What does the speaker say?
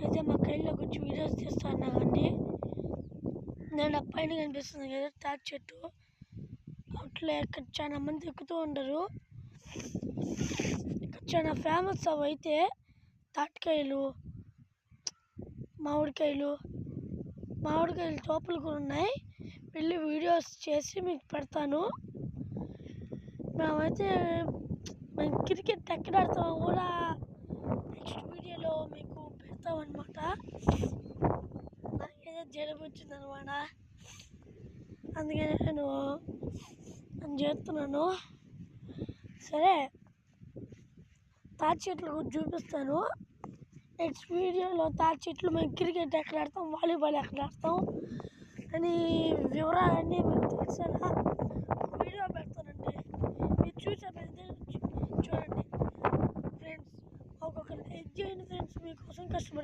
అయితే మా కైల్లో వచ్చి వీడియోస్ తీస్తాను కానీ నేను ఆ పైన కనిపిస్తుంది కదా తాటి చెట్టు అట్లా ఇక్కడ చాలా మంది ఎక్కుతూ ఉండరు. ఇక్కడ చాలా ఫేమస్ అవి అయితే తాటికాయలు, మామిడికాయలు తోపులు కూడా ఉన్నాయి. వెళ్ళి వీడియోస్ చేసి మీకు పెడతాను. మేము క్రికెట్ ఎక్కడ ఆడతామో కూడా నెక్స్ట్ వీడియోలో మీకు పెడతామన్నమాట. నాకైతే జలుబు వచ్చిందనమాట, అందుకని నేను చేస్తున్నాను. సరే, తాటి చెట్లు చూపిస్తాను నెక్స్ట్ వీడియోలో. తాటి చెట్లు మేము క్రికెట్ ఎక్కడ ఆడతాం, వాలీబాల్ ఎక్కడ ఆడతాం అని వివరాలన్నీ మీకు తెలిసేలా వీడియో పెడతానండి. మీరు చూసేది చూడండి ఫ్రెండ్స్. ఒక్కొక్క లైక్ చేయండి ఫ్రెండ్స్, మీకోసం కష్టపడి